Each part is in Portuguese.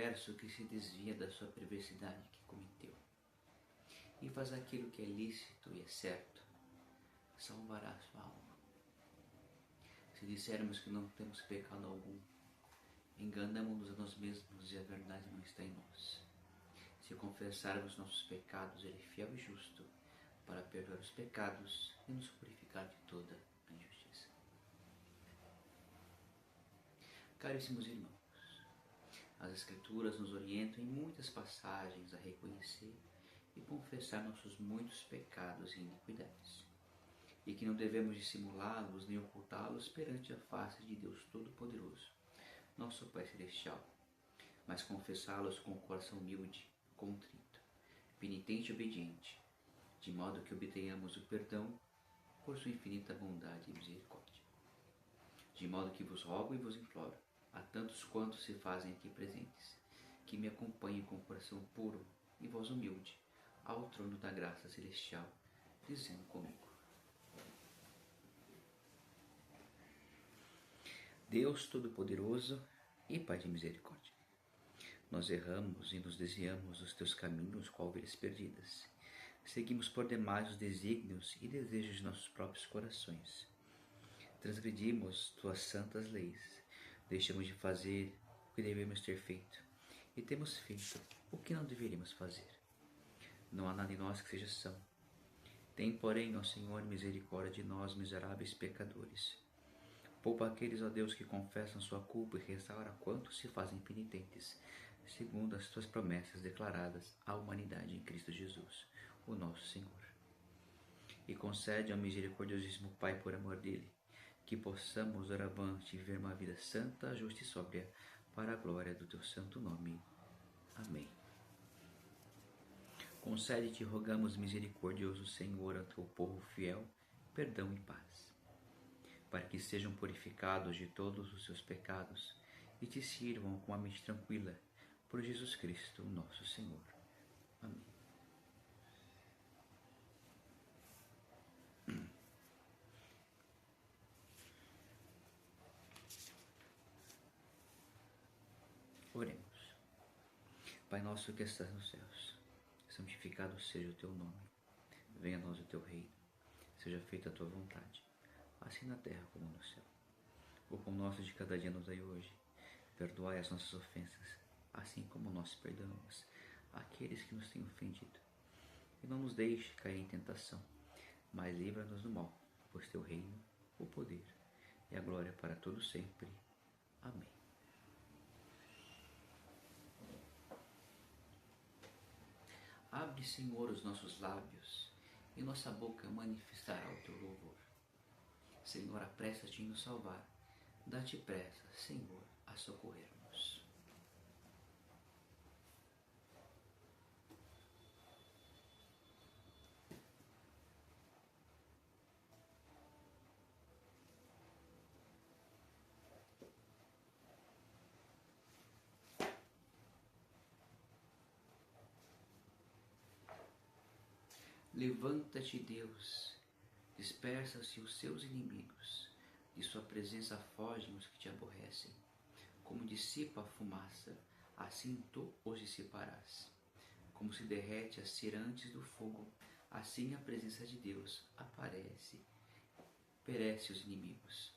perverso que se desvia da sua perversidade que cometeu e faz aquilo que é lícito e é certo, salvará sua alma. Se dissermos que não temos pecado algum, enganamos-nos a nós mesmos e a verdade não está em nós. Se confessarmos nossos pecados, Ele é fiel e justo para perdoar os pecados e nos purificar de toda a injustiça. Caríssimos irmãos, as Escrituras nos orientam em muitas passagens a reconhecer e confessar nossos muitos pecados e iniquidades, e que não devemos dissimulá-los nem ocultá-los perante a face de Deus Todo-Poderoso, nosso Pai Celestial, mas confessá-los com o coração humilde, contrito, penitente e obediente, de modo que obtenhamos o perdão por sua infinita bondade e misericórdia. De modo que vos rogo e vos imploro, a tantos quantos se fazem aqui presentes, que me acompanhem com o coração puro e voz humilde ao trono da graça celestial, dizendo comigo: Deus Todo-Poderoso e Pai de misericórdia, nós erramos e nos desviamos dos teus caminhos qual ovelhas perdidas. Seguimos por demais os desígnios e desejos de nossos próprios corações. Transgredimos tuas santas leis, deixamos de fazer o que devemos ter feito e temos feito o que não deveríamos fazer. Não há nada em nós que seja são. Tem, porém, ó Senhor, misericórdia de nós, miseráveis pecadores. Poupa aqueles, ó Deus, que confessam sua culpa e restaura quantos se fazem penitentes, segundo as tuas promessas declaradas à humanidade em Cristo Jesus, o nosso Senhor. E concede ao misericordiosíssimo Pai, por amor dele, que possamos doravante viver uma vida santa, justa e sóbria, para a glória do teu santo nome. Amém. Concede-te, rogamos, misericordioso Senhor, ao teu povo fiel, perdão e paz, para que sejam purificados de todos os seus pecados e te sirvam com a mente tranquila, por Jesus Cristo, nosso Senhor. Amém. Oremos. Pai nosso que estás nos céus, santificado seja o teu nome. Venha a nós o teu reino. Seja feita a tua vontade, assim na terra como no céu. O pão nosso de cada dia nos dai hoje. Perdoai as nossas ofensas, assim como nós perdoamos àqueles que nos têm ofendido. E não nos deixe cair em tentação, mas livra-nos do mal, pois teu reino, o poder e a glória para todos sempre. Amém. Abre, Senhor, os nossos lábios, e nossa boca manifestará o teu louvor. Senhor, apressa-te em nos salvar. Dá-te pressa, Senhor, a socorrer-nos. Levanta-te, Deus, dispersa-se os seus inimigos, de sua presença fogem os que te aborrecem. Como dissipa a fumaça, assim tu os dissiparás. Como se derrete a cera antes do fogo, assim a presença de Deus aparece, perece os inimigos.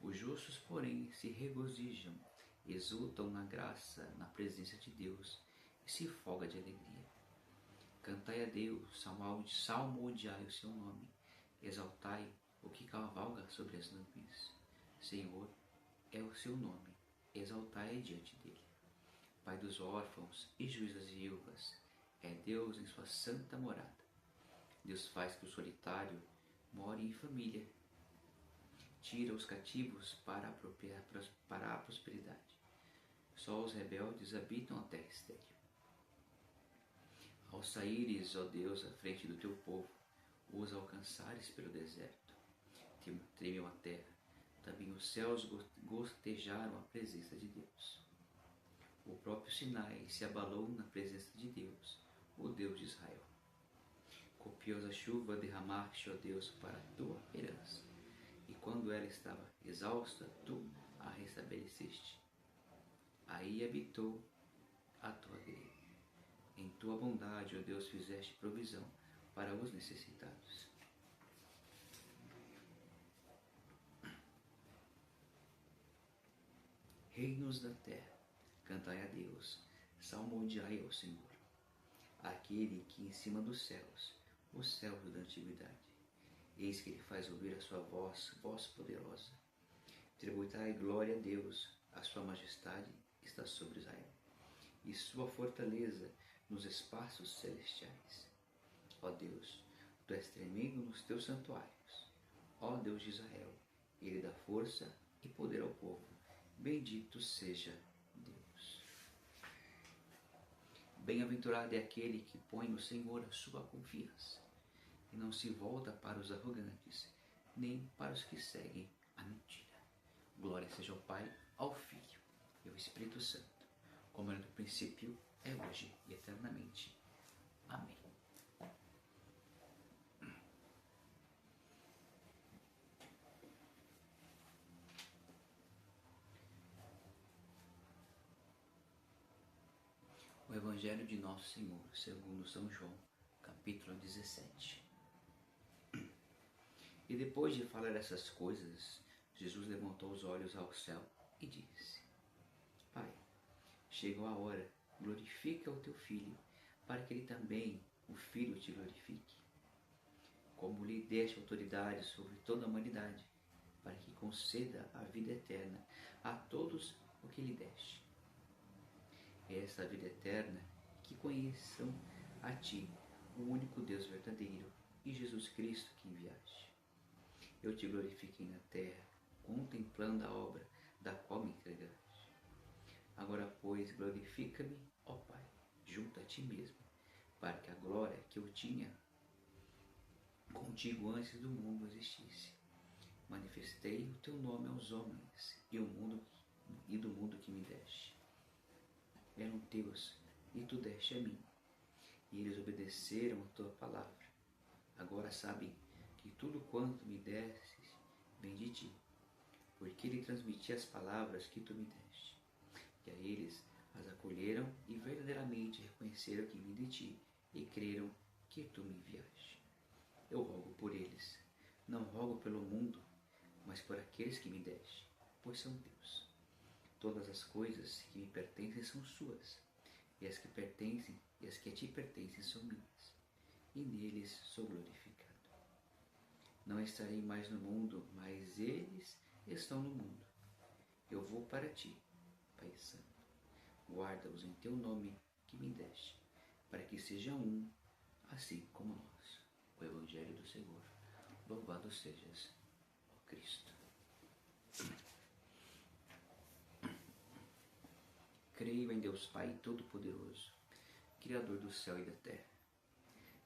Os justos, porém, se regozijam, exultam na graça, na presença de Deus, e se folga de alegria. Cantai a Deus, salmodiai o seu nome, exaltai o que cavalga sobre as nuvens. Senhor é o seu nome, exaltai diante dele. Pai dos órfãos e juiz das viúvas, é Deus em sua santa morada. Deus faz que o solitário more em família, tira os cativos para a prosperidade. Só os rebeldes habitam a terra estéril. Ao saíres, ó Deus, à frente do teu povo, os alcançares pelo deserto. Tremeu a terra, também os céus gotejaram a presença de Deus. O próprio Sinai se abalou na presença de Deus, o Deus de Israel. Copiosa chuva derramaste, ó Deus, para a tua herança, e quando ela estava exausta, tu a restabeleceste. Aí habitou a tua grei. Em tua bondade, ó Deus, fizeste provisão para os necessitados. Reinos da terra, cantai a Deus, salmodiai ao Senhor, aquele que em cima dos céus, os céus da antiguidade. Eis que ele faz ouvir a sua voz, voz poderosa. Tributai glória a Deus, a sua majestade está sobre Israel, e sua fortaleza nos espaços celestiais. Ó Deus, tu és tremendo nos teus santuários. Ó Deus de Israel, ele dá força e poder ao povo. Bendito seja Deus. Bem-aventurado é aquele que põe no Senhor a sua confiança e não se volta para os arrogantes, nem para os que seguem a mentira. Glória seja ao Pai, ao Filho e ao Espírito Santo, como era no princípio, é hoje e eternamente. Amém. O Evangelho de Nosso Senhor, segundo São João, capítulo 17. E depois de falar essas coisas, Jesus levantou os olhos ao céu e disse: Pai, chegou a hora, glorifica o teu Filho, para que ele também, o Filho, te glorifique. Como lhe deste autoridade sobre toda a humanidade, para que conceda a vida eterna a todos o que lhe deste. Esta vida eterna, que conheçam a ti, o único Deus verdadeiro, e Jesus Cristo que enviaste. Eu te glorifiquei na terra, contemplando a obra da qual me entregaste. Agora, pois, glorifica-me, ó Pai, junto a ti mesmo, para que a glória que eu tinha contigo antes do mundo existisse. Manifestei o teu nome aos homens e do mundo que me deste. Eram teus, e tu deste a mim, e eles obedeceram a tua palavra. Agora sabem que tudo quanto me destes vem de ti, porque lhe transmiti as palavras que tu me deste. E a eles as acolheram e verdadeiramente reconheceram que vim de ti, e creram que tu me enviaste. Eu rogo por eles, não rogo pelo mundo, mas por aqueles que me deste, pois são teus. Todas as coisas que me pertencem são suas, e as que a ti pertencem são minhas, e neles sou glorificado. Não estarei mais no mundo, mas eles estão no mundo. Eu vou para ti, Pai Santo. Guarda-os em teu nome que me deste, para que sejam um, assim como nós. O Evangelho do Senhor. Louvado sejas, ó Cristo. Creio em Deus Pai Todo-Poderoso, Criador do céu e da terra,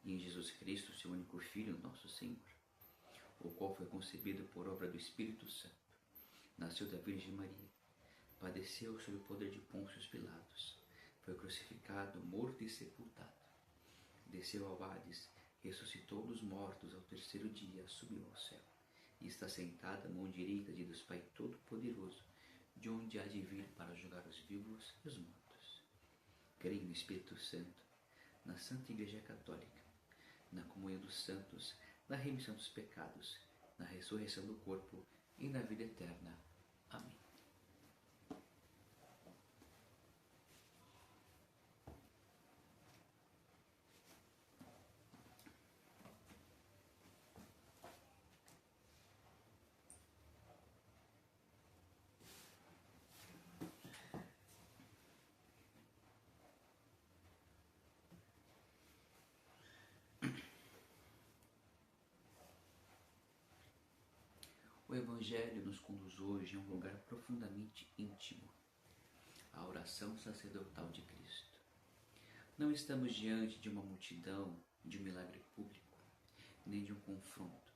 e em Jesus Cristo, seu único Filho, nosso Senhor, o qual foi concebido por obra do Espírito Santo, nasceu da Virgem Maria, padeceu sob o poder de Pôncio Pilatos, foi crucificado, morto e sepultado, desceu ao Hades, ressuscitou dos mortos ao terceiro dia, subiu ao céu, e está sentado à mão direita de Deus Pai Todo-Poderoso, de onde há de vir para julgar os vivos e os mortos. Creio no Espírito Santo, na Santa Igreja Católica, na comunhão dos santos, na remissão dos pecados, na ressurreição do corpo e na vida eterna. Amém. O Evangelho nos conduz hoje a um lugar profundamente íntimo, a oração sacerdotal de Cristo. Não estamos diante de uma multidão, de um milagre público, nem de um confronto.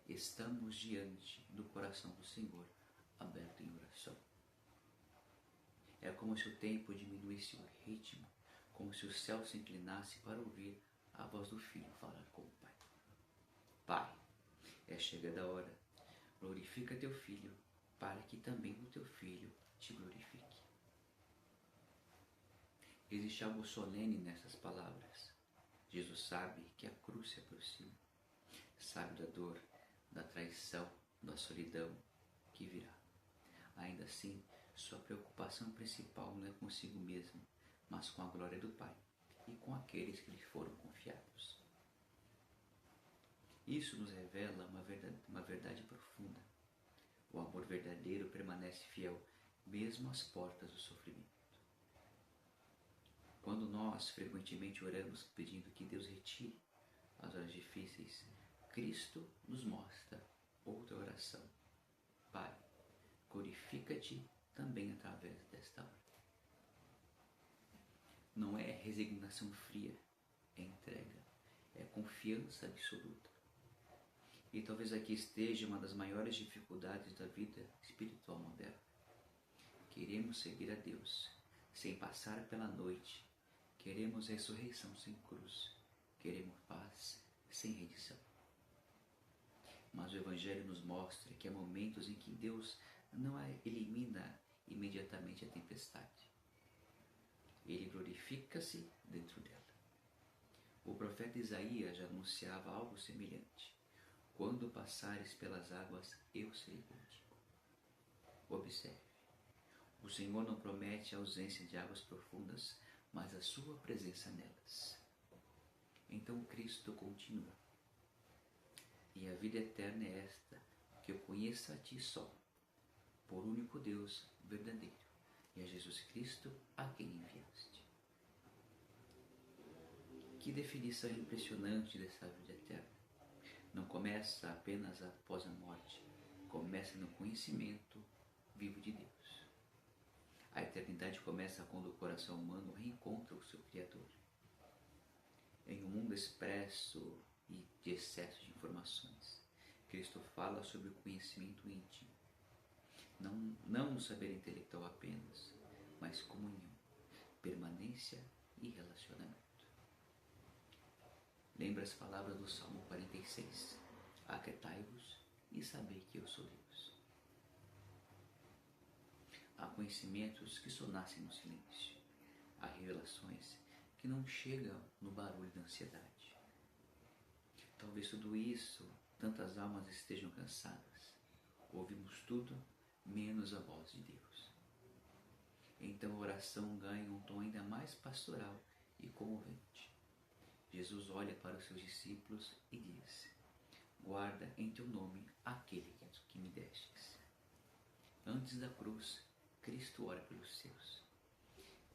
Estamos diante do coração do Senhor, aberto em oração. É como se o tempo diminuísse o ritmo, como se o céu se inclinasse para ouvir a voz do Filho falar com o Pai. Pai, é chegada a hora. Glorifica teu Filho, para que também o teu Filho te glorifique. Existe algo solene nessas palavras. Jesus sabe que a cruz se aproxima. Sabe da dor, da traição, da solidão que virá. Ainda assim, sua preocupação principal não é consigo mesmo, mas com a glória do Pai e com aqueles que lhe foram confiados. Isso nos revela uma verdade profunda. O amor verdadeiro permanece fiel, mesmo às portas do sofrimento. Quando nós frequentemente oramos pedindo que Deus retire as horas difíceis, Cristo nos mostra outra oração. Pai, glorifica-te também através desta hora. Não é resignação fria, é entrega, é confiança absoluta. E talvez aqui esteja uma das maiores dificuldades da vida espiritual moderna. Queremos seguir a Deus sem passar pela noite. Queremos ressurreição sem cruz. Queremos paz sem redição. Mas o Evangelho nos mostra que há momentos em que Deus não elimina imediatamente a tempestade. Ele glorifica-se dentro dela. O profeta Isaías já anunciava algo semelhante. Quando passares pelas águas, eu serei contigo. Observe, o Senhor não promete a ausência de águas profundas, mas a sua presença nelas. Então Cristo continua. E a vida eterna é esta, que eu conheça a ti só, por único Deus verdadeiro, e a Jesus Cristo a quem enviaste. Que definição impressionante dessa vida eterna. Não começa apenas após a morte, começa no conhecimento vivo de Deus. A eternidade começa quando o coração humano reencontra o seu Criador. Em um mundo expresso e de excesso de informações, Cristo fala sobre o conhecimento íntimo. Não o saber intelectual apenas, mas comunhão, permanência e relacionamento. Lembra as palavras do Salmo 46. Aquietai-vos e sabei que eu sou Deus. Há conhecimentos que só nascem no silêncio. Há revelações que não chegam no barulho da ansiedade. Talvez tudo isso, tantas almas estejam cansadas. Ouvimos tudo, menos a voz de Deus. Então a oração ganha um tom ainda mais pastoral e comovente. Jesus olha para os seus discípulos e diz: guarda em teu nome aquele que me destes. Antes da cruz, Cristo ora pelos seus.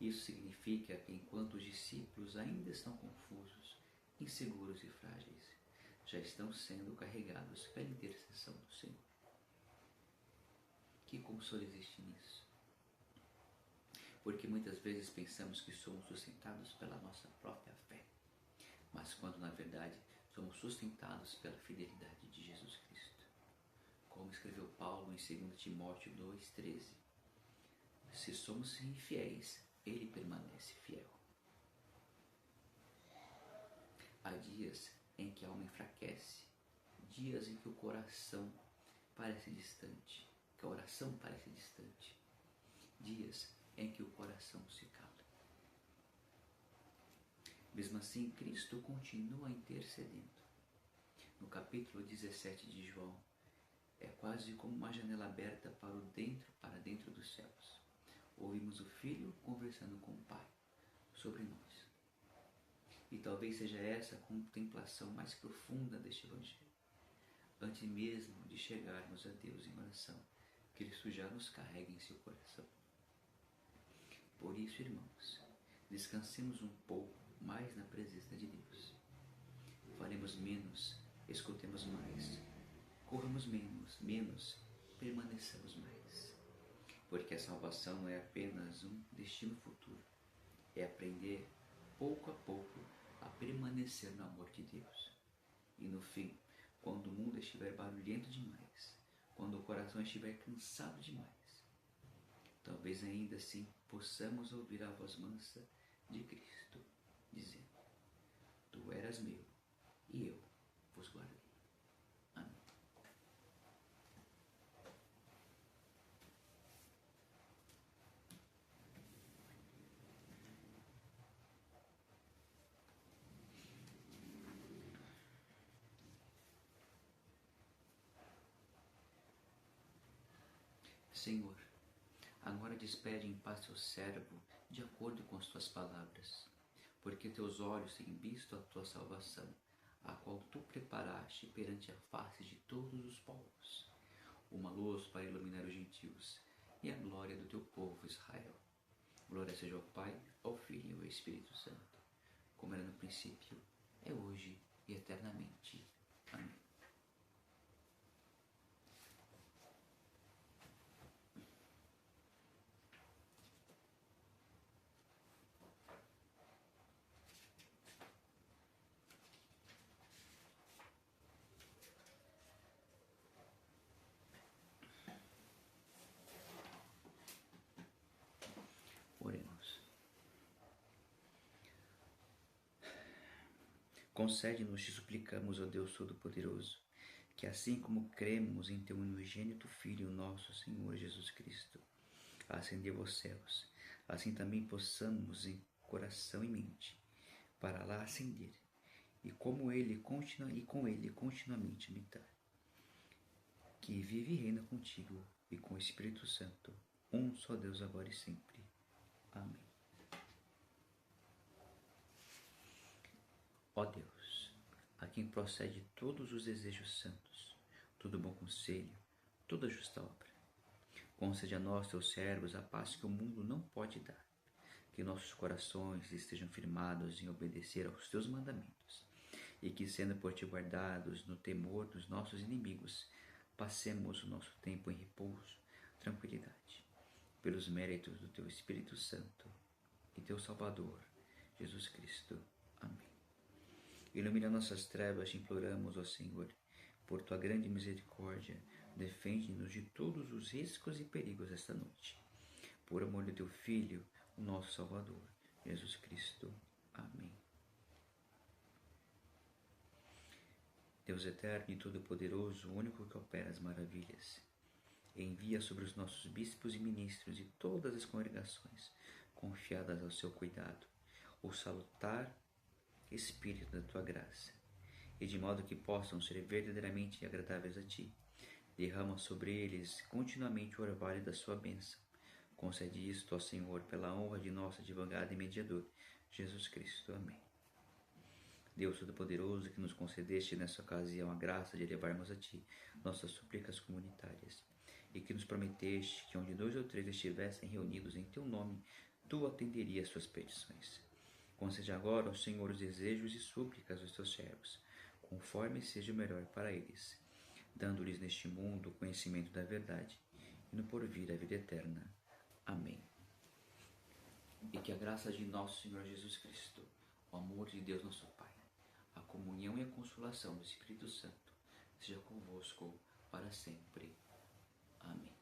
Isso significa que enquanto os discípulos ainda estão confusos, inseguros e frágeis, já estão sendo carregados pela intercessão do Senhor. Que consolo existe nisso? Porque muitas vezes pensamos que somos sustentados pela nossa própria fé, mas quando na verdade somos sustentados pela fidelidade de Jesus Cristo. Como escreveu Paulo em 2 Timóteo 2,13: se somos infiéis, ele permanece fiel. Há dias em que a alma enfraquece, dias em que o coração parece distante, que a oração parece distante, dias em que o coração se cala. Mesmo assim, Cristo continua intercedendo. No capítulo 17 de João, é quase como uma janela aberta para dentro dos céus. Ouvimos o Filho conversando com o Pai sobre nós. E talvez seja essa a contemplação mais profunda deste Evangelho. Antes mesmo de chegarmos a Deus em oração, Cristo já nos carrega em seu coração. Por isso, irmãos, descansemos um pouco mais na presença de Deus. Faremos menos, escutemos mais. Corramos menos, permaneçamos mais. Porque a salvação não é apenas um destino futuro. É aprender, pouco a pouco, a permanecer no amor de Deus. E no fim, quando o mundo estiver barulhento demais, quando o coração estiver cansado demais, talvez ainda assim possamos ouvir a voz mansa de Cristo, dizendo: tu eras meu, e eu vos guardei. Amém. Senhor, agora despede em paz teu servo, de acordo com as tuas palavras, porque teus olhos têm visto a tua salvação, a qual tu preparaste perante a face de todos os povos, uma luz para iluminar os gentios e a glória do teu povo Israel. Glória seja ao Pai, ao Filho e ao Espírito Santo, como era no princípio, é hoje e eternamente. Amém. Oremos. Concede-nos, te suplicamos, ó Deus Todo-Poderoso, que assim como cremos em teu unigênito Filho, nosso Senhor Jesus Cristo, ascendeu aos céus, assim também possamos em coração e mente, para lá ascender, e com ele continuamente habitar, que vive e reina contigo e com o Espírito Santo, um só Deus agora e sempre. Amém. Ó Deus, a quem procede todos os desejos santos, todo bom conselho, toda justa obra, concede a nós, teus servos, a paz que o mundo não pode dar, que nossos corações estejam firmados em obedecer aos teus mandamentos, e que, sendo por ti guardados no temor dos nossos inimigos, passemos o nosso tempo em repouso, tranquilidade, pelos méritos do teu Espírito Santo e teu Salvador, Jesus Cristo. Amém. Ilumina nossas trevas, te imploramos, ó Senhor, por tua grande misericórdia, defende-nos de todos os riscos e perigos esta noite. Por amor do teu Filho, o nosso Salvador, Jesus Cristo. Amém. Deus eterno e todo-poderoso, o único que opera as maravilhas, envia sobre os nossos bispos e ministros e todas as congregações, confiadas ao seu cuidado, o salutar Espírito da tua graça, e de modo que possam ser verdadeiramente agradáveis a ti, derrama sobre eles continuamente o orvalho da sua bênção. Concede isto, ó Senhor, pela honra de nosso advogado e mediador, Jesus Cristo. Amém. Deus Todo-Poderoso, que nos concedeste nessa ocasião a graça de elevarmos a Ti nossas súplicas comunitárias, e que nos prometeste que onde 2 ou 3 estivessem reunidos em Teu nome, Tu atenderias suas petições. Concede agora ao Senhor os desejos e súplicas dos Teus servos, conforme seja o melhor para eles, dando-lhes neste mundo o conhecimento da verdade e no porvir a vida eterna. Amém. E que a graça de nosso Senhor Jesus Cristo, o amor de Deus nosso Pai, a comunhão e a consolação do Espírito Santo seja convosco para sempre. Amém.